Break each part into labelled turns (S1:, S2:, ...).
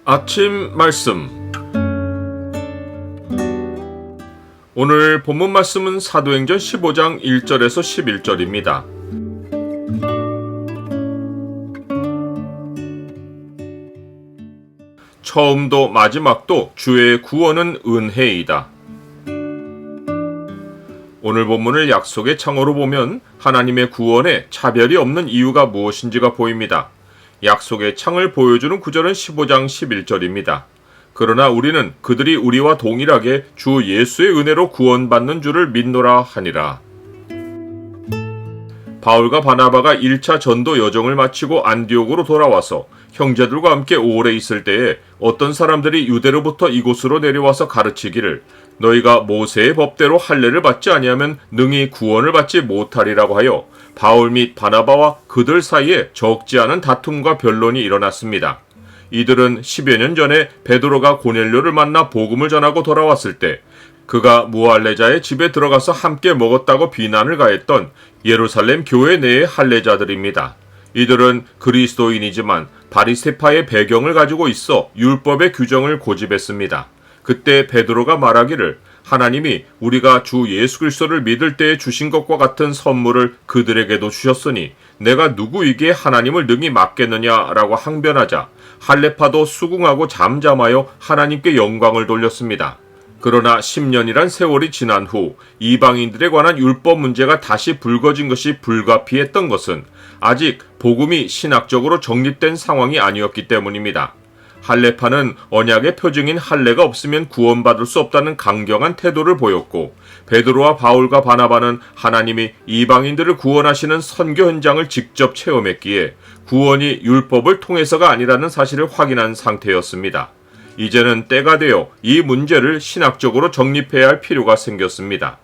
S1: 아침 말씀. 오늘 본문 말씀은 사도행전 15장 1절에서 11절입니다. 처음도 마지막도 주의 구원은 은혜이다. 오늘 본문을 약속의 창으로 보면 하나님의 구원에 차별이 없는 이유가 무엇인지가 보입니다. 약속의 창을 보여주는 구절은 15장 11절입니다. 그러나 우리는 그들이 우리와 동일하게 주 예수의 은혜로 구원받는 줄을 믿노라 하니라. 바울과 바나바가 1차 전도 여정을 마치고 안디옥으로 돌아와서 형제들과 함께 오래 있을 때에 어떤 사람들이 유대로부터 이곳으로 내려와서 가르치기를 너희가 모세의 법대로 할례를 받지 아니하면 능히 구원을 받지 못하리라고 하여 바울 및 바나바와 그들 사이에 적지 않은 다툼과 변론이 일어났습니다. 이들은 10여 년 전에 베드로가 고넬료를 만나 복음을 전하고 돌아왔을 때 그가 무할례자의 집에 들어가서 함께 먹었다고 비난을 가했던 예루살렘 교회 내의 할례자들입니다. 이들은 그리스도인이지만 바리새파의 배경을 가지고 있어 율법의 규정을 고집했습니다. 그때 베드로가 말하기를 하나님이 우리가 주 예수 그리스도를 믿을 때에 주신 것과 같은 선물을 그들에게도 주셨으니 내가 누구에게 하나님을 능히 맡겠느냐라고 항변하자 할례파도 수긍하고 잠잠하여 하나님께 영광을 돌렸습니다. 그러나 10년이란 세월이 지난 후 이방인들에 관한 율법 문제가 다시 불거진 것이 불가피했던 것은 아직 복음이 신학적으로 정립된 상황이 아니었기 때문입니다. 할례파는 언약의 표징인 할례가 없으면 구원받을 수 없다는 강경한 태도를 보였고 베드로와 바울과 바나바는 하나님이 이방인들을 구원하시는 선교 현장을 직접 체험했기에 구원이 율법을 통해서가 아니라는 사실을 확인한 상태였습니다. 이제는 때가 되어 이 문제를 신학적으로 정립해야 할 필요가 생겼습니다.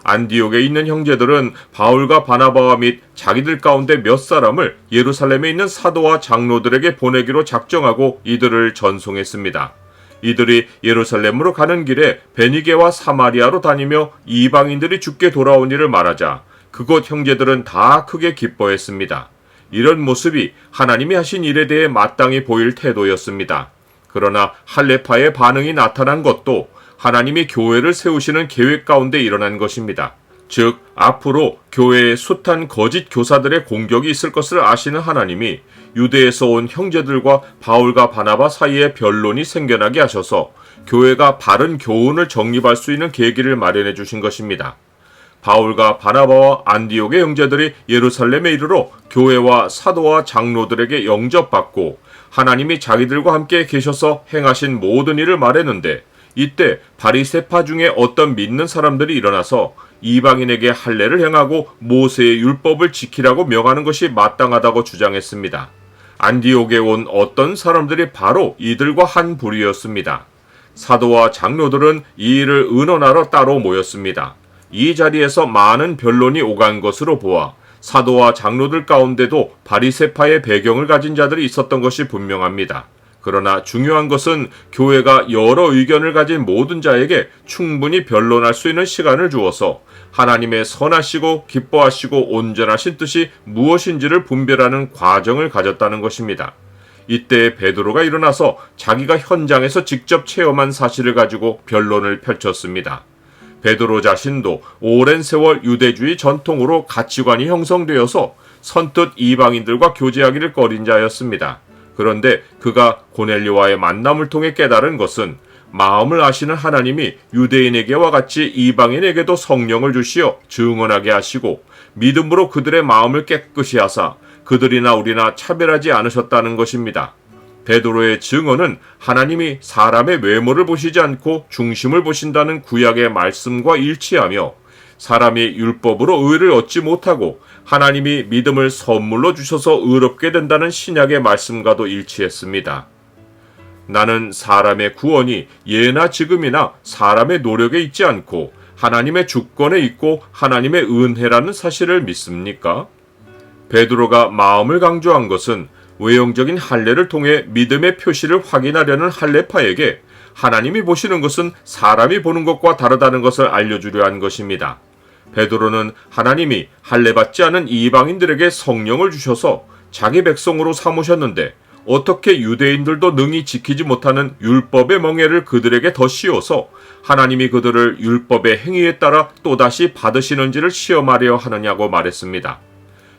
S1: 안디옥에 있는 형제들은 바울과 바나바와 및 자기들 가운데 몇 사람을 예루살렘에 있는 사도와 장로들에게 보내기로 작정하고 이들을 전송했습니다. 이들이 예루살렘으로 가는 길에 베니게와 사마리아로 다니며 이방인들이 죽게 돌아온 일을 말하자 그곳 형제들은 다 크게 기뻐했습니다. 이런 모습이 하나님이 하신 일에 대해 마땅히 보일 태도였습니다. 그러나 할례파의 반응이 나타난 것도 하나님이 교회를 세우시는 계획 가운데 일어난 것입니다. 즉 앞으로 교회에 숱한 거짓 교사들의 공격이 있을 것을 아시는 하나님이 유대에서 온 형제들과 바울과 바나바 사이에 변론이 생겨나게 하셔서 교회가 바른 교훈을 정립할 수 있는 계기를 마련해 주신 것입니다. 바울과 바나바와 안디옥의 형제들이 예루살렘에 이르러 교회와 사도와 장로들에게 영접받고 하나님이 자기들과 함께 계셔서 행하신 모든 일을 말했는데 이때 바리새파 중에 어떤 믿는 사람들이 일어나서 이방인에게 할례를 행하고 모세의 율법을 지키라고 명하는 것이 마땅하다고 주장했습니다. 안디옥에 온 어떤 사람들이 바로 이들과 한 부류였습니다. 사도와 장로들은 이 일을 의논하러 따로 모였습니다. 이 자리에서 많은 변론이 오간 것으로 보아 사도와 장로들 가운데도 바리새파의 배경을 가진 자들이 있었던 것이 분명합니다. 그러나 중요한 것은 교회가 여러 의견을 가진 모든 자에게 충분히 변론할 수 있는 시간을 주어서 하나님의 선하시고 기뻐하시고 온전하신 뜻이 무엇인지를 분별하는 과정을 가졌다는 것입니다. 이때 베드로가 일어나서 자기가 현장에서 직접 체험한 사실을 가지고 변론을 펼쳤습니다. 베드로 자신도 오랜 세월 유대주의 전통으로 가치관이 형성되어서 선뜻 이방인들과 교제하기를 꺼린 자였습니다. 그런데 그가 고넬료와의 만남을 통해 깨달은 것은 마음을 아시는 하나님이 유대인에게와 같이 이방인에게도 성령을 주시어 증언하게 하시고 믿음으로 그들의 마음을 깨끗이 하사 그들이나 우리나 차별하지 않으셨다는 것입니다. 베드로의 증언은 하나님이 사람의 외모를 보시지 않고 중심을 보신다는 구약의 말씀과 일치하며 사람이 율법으로 의를 얻지 못하고 하나님이 믿음을 선물로 주셔서 의롭게 된다는 신약의 말씀과도 일치했습니다. 나는 사람의 구원이 예나 지금이나 사람의 노력에 있지 않고 하나님의 주권에 있고 하나님의 은혜라는 사실을 믿습니까? 베드로가 마음을 강조한 것은 외형적인 할례를 통해 믿음의 표시를 확인하려는 할례파에게 하나님이 보시는 것은 사람이 보는 것과 다르다는 것을 알려주려 한 것입니다. 베드로는 하나님이 할례받지 않은 이방인들에게 성령을 주셔서 자기 백성으로 삼으셨는데 어떻게 유대인들도 능히 지키지 못하는 율법의 멍에를 그들에게 더 씌워서 하나님이 그들을 율법의 행위에 따라 또다시 받으시는지를 시험하려 하느냐고 말했습니다.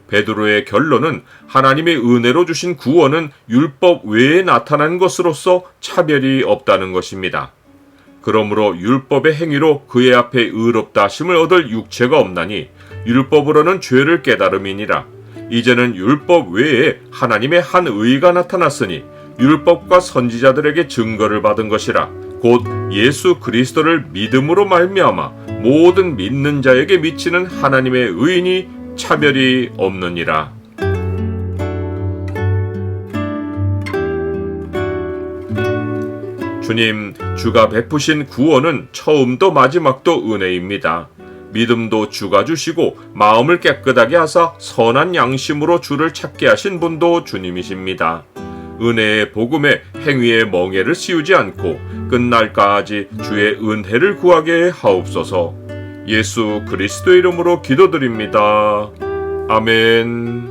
S1: 베드로의 결론은 하나님의 은혜로 주신 구원은 율법 외에 나타난 것으로서 차별이 없다는 것입니다. 그러므로 율법의 행위로 그의 앞에 의롭다 하심을 얻을 육체가 없나니 율법으로는 죄를 깨달음이니라. 이제는 율법 외에 하나님의 한 의가 나타났으니 율법과 선지자들에게 증거를 받은 것이라. 곧 예수 그리스도를 믿음으로 말미암아 모든 믿는 자에게 미치는 하나님의 의인이 차별이 없느니라. 주님, 주가 베푸신 구원은 처음도 마지막도 은혜입니다. 믿음도 주가 주시고 마음을 깨끗하게 하사 선한 양심으로 주를 찾게 하신 분도 주님이십니다. 은혜의 복음에 행위의 멍에를 씌우지 않고 끝날까지 주의 은혜를 구하게 하옵소서. 예수 그리스도 이름으로 기도드립니다. 아멘.